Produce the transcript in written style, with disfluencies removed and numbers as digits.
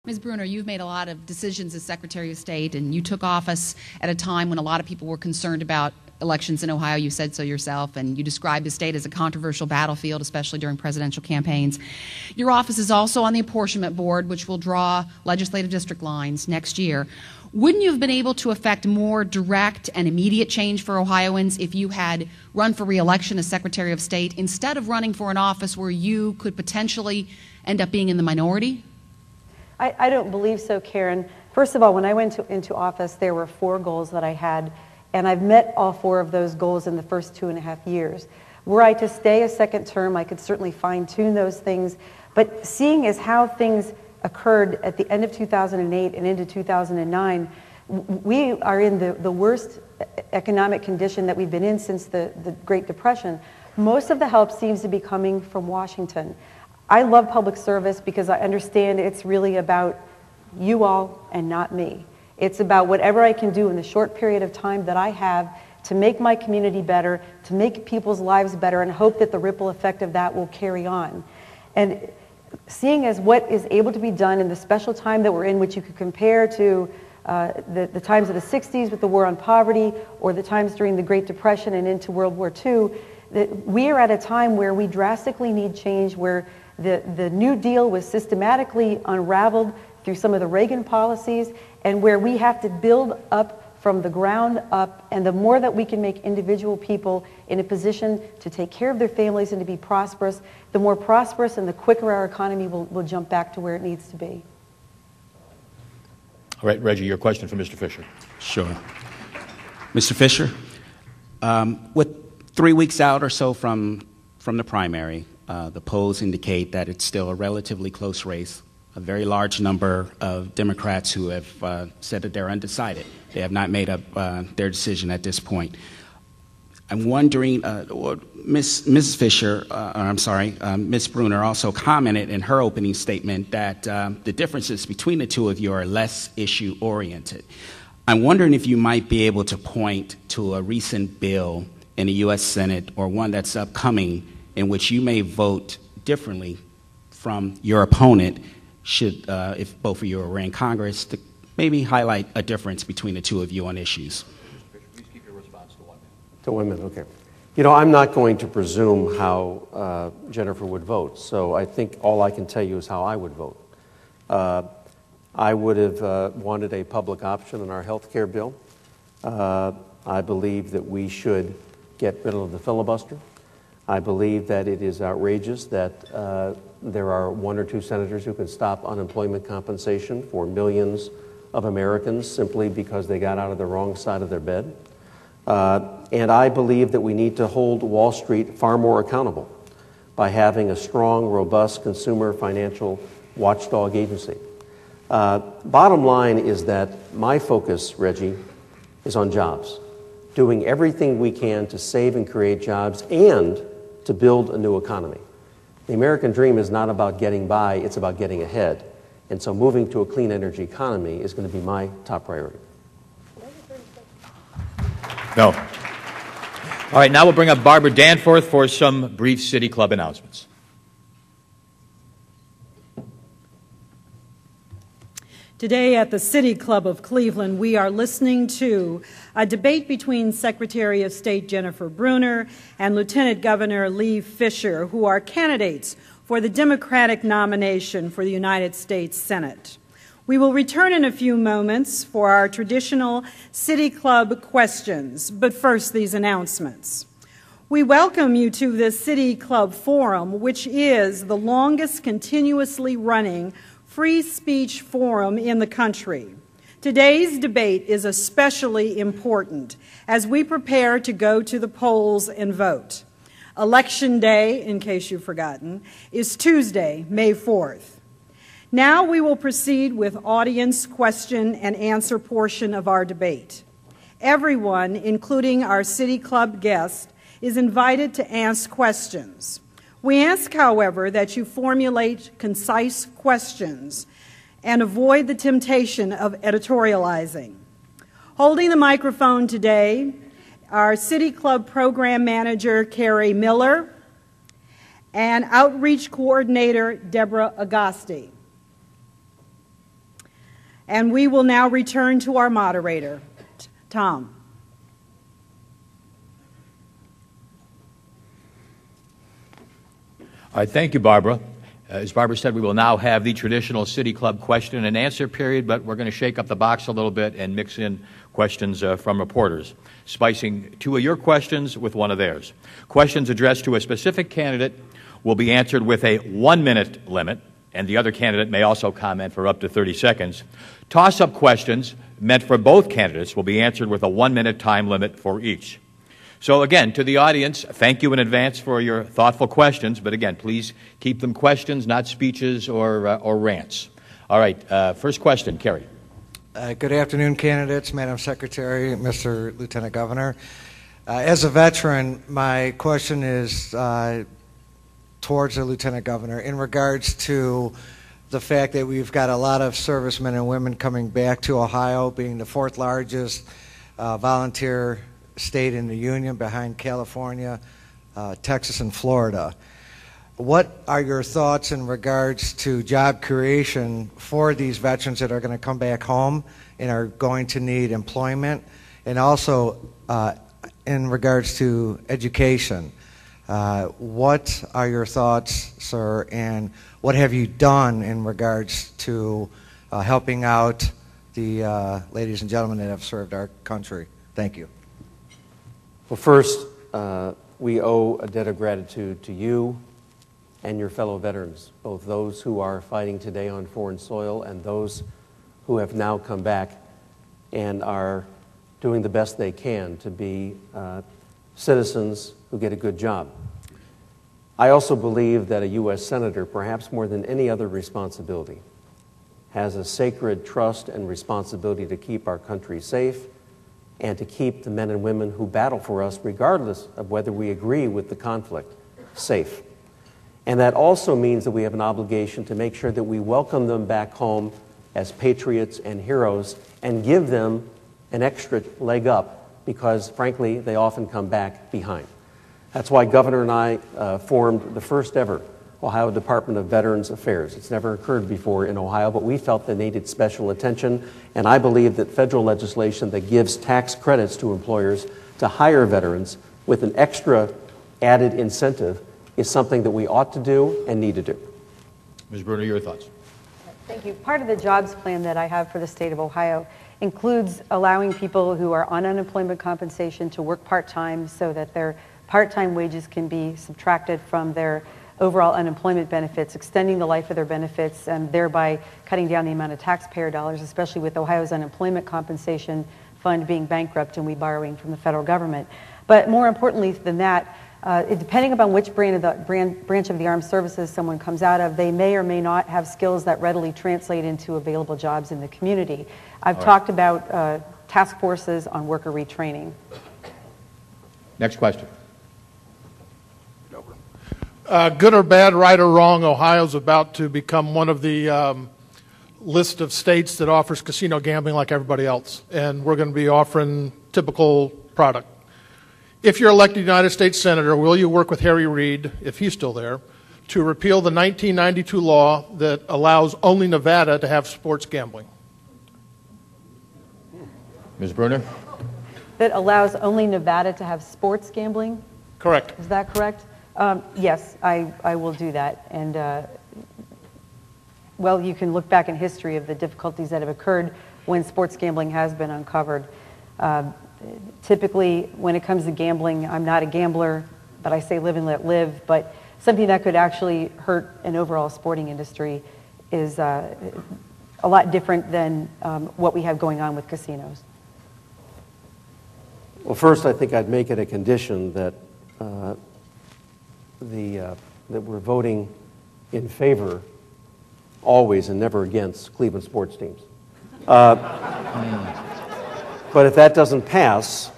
Ms. Brunner, you've made a lot of decisions as Secretary of State, and you took office at a time when a lot of people were concerned about elections in Ohio. You said so yourself, and you described the state as a controversial battlefield, especially during presidential campaigns. Your office is also on the apportionment board, which will draw legislative district lines next year. Wouldn't you have been able to effect more direct and immediate change for Ohioans if you had run for re-election as Secretary of State instead of running for an office where you could potentially end up being in the minority? I don't believe so, Karen. First of all, when I went into office, there were 4 goals that I had, and I've met all 4 of those goals in the first 2.5 years. Were I to stay a second term, I could certainly fine-tune those things, but seeing as how things occurred at the end of 2008 and into 2009, we are in the worst economic condition that we've been in since the Great Depression. Most of the help seems to be coming from Washington. I love public service because I understand it's really about you all and not me. It's about whatever I can do in the short period of time that I have to make my community better, to make people's lives better, and hope that the ripple effect of that will carry on. And seeing as what is able to be done in the special time that we're in, which you could compare to the times of the 60s with the war on poverty, or the times during the Great Depression and into World War II, that we are at a time where we drastically need change, where the New Deal was systematically unraveled through some of the Reagan policies, and where we have to build up from the ground up, and the more that we can make individual people in a position to take care of their families and to be prosperous, the more prosperous and the quicker our economy will jump back to where it needs to be. All right, Reggie, your question for Mr. Fisher. Sure. Mr. Fisher, with 3 weeks out or so from the primary, the polls indicate that it's still a relatively close race. A very large number of Democrats who have said that they're undecided. They have not made up their decision at this point. I'm wondering, Ms. Fisher, Ms. Brunner also commented in her opening statement that the differences between the two of you are less issue-oriented. I'm wondering if you might be able to point to a recent bill in the U.S. Senate or one that's upcoming in which you may vote differently from your opponent should, if both of you are in Congress, to maybe highlight a difference between the two of you on issues. Please keep your response to 1 minute. To 1 minute, okay. You know, I'm not going to presume how Jennifer would vote, so I think all I can tell you is how I would vote. I would have wanted a public option in our health care bill. I believe that we should get rid of the filibuster. I believe that it is outrageous that there are 1 or 2 senators who can stop unemployment compensation for millions of Americans simply because they got out of the wrong side of their bed. And I believe that we need to hold Wall Street far more accountable by having a strong, robust consumer financial watchdog agency. Bottom line is that my focus, Reggie, is on jobs, doing everything we can to save and create jobs and to build a new economy. The American dream is not about getting by, it's about getting ahead. And so moving to a clean energy economy is going to be my top priority. No. All right, now we'll bring up Barbara Danforth for some brief City Club announcements. Today at the City Club of Cleveland, we are listening to a debate between Secretary of State Jennifer Brunner and Lieutenant Governor Lee Fisher, who are candidates for the Democratic nomination for the United States Senate. We will return in a few moments for our traditional City Club questions, but first these announcements. We welcome you to this City Club Forum, which is the longest continuously running free speech forum in the country. Today's debate is especially important as we prepare to go to the polls and vote. Election Day, in case you've forgotten, is Tuesday, May 4th. Now we will proceed with audience question and answer portion of our debate. Everyone, including our City Club guests, is invited to ask questions. We ask, however, that you formulate concise questions and avoid the temptation of editorializing. Holding the microphone today, our City Club Program Manager, Carrie Miller, and Outreach Coordinator, Deborah Agosti. And we will now return to our moderator, Tom. All right, thank you, Barbara. As Barbara said, we will now have the traditional City Club question and answer period, but we're going to shake up the box a little bit and mix in questions from reporters, spicing two of your questions with one of theirs. Questions addressed to a specific candidate will be answered with a 1-minute limit, and the other candidate may also comment for up to 30 seconds. Toss-up questions meant for both candidates will be answered with a 1-minute time limit for each. So again, to the audience, thank you in advance for your thoughtful questions, but again, please keep them questions, not speeches or rants. All right, first question, Kerry. Good afternoon, candidates, Madam Secretary, Mr. Lieutenant Governor. As a veteran, my question is towards the Lieutenant Governor in regards to the fact that we've got a lot of servicemen and women coming back to Ohio, being the 4th largest volunteer state in the Union behind California, Texas, and Florida. What are your thoughts in regards to job creation for these veterans that are going to come back home and are going to need employment? And also in regards to education, what are your thoughts, sir, and what have you done in regards to helping out the ladies and gentlemen that have served our country? Thank you. Well, first, we owe a debt of gratitude to you and your fellow veterans, both those who are fighting today on foreign soil and those who have now come back and are doing the best they can to be citizens who get a good job. I also believe that a U.S. Senator, perhaps more than any other responsibility, has a sacred trust and responsibility to keep our country safe and to keep the men and women who battle for us, regardless of whether we agree with the conflict, safe. And that also means that we have an obligation to make sure that we welcome them back home as patriots and heroes and give them an extra leg up because, frankly, they often come back behind. That's why Governor and I formed the first ever Ohio Department of Veterans Affairs. It's never occurred before in Ohio, but we felt they needed special attention, and I believe that federal legislation that gives tax credits to employers to hire veterans with an extra added incentive is something that we ought to do and need to do. Ms. Brunner, your thoughts. Thank you. Part of the jobs plan that I have for the state of Ohio includes allowing people who are on unemployment compensation to work part-time so that their part-time wages can be subtracted from their overall unemployment benefits, extending the life of their benefits, and thereby cutting down the amount of taxpayer dollars, especially with Ohio's unemployment compensation fund being bankrupt and we borrowing from the federal government. But more importantly than that, depending upon which branch of the armed services someone comes out of, they may or may not have skills that readily translate into available jobs in the community. I've talked about task forces on worker retraining. Next question. Good or bad, right or wrong, Ohio's about to become one of the list of states that offers casino gambling like everybody else, and we're going to be offering typical product. If you're elected United States Senator, will you work with Harry Reid, if he's still there, to repeal the 1992 law that allows only Nevada to have sports gambling? Ms. Brunner? That allows only Nevada to have sports gambling? Correct. Is that correct? Yes, I will do that. And, well, you can look back in history of the difficulties that have occurred when sports gambling has been uncovered. Typically, when it comes to gambling, I'm not a gambler, but I say live and let live. But something that could actually hurt an overall sporting industry is a lot different than what we have going on with casinos. Well, first, I think I'd make it a condition that that we're voting in favor always and never against Cleveland sports teams. But if that doesn't pass,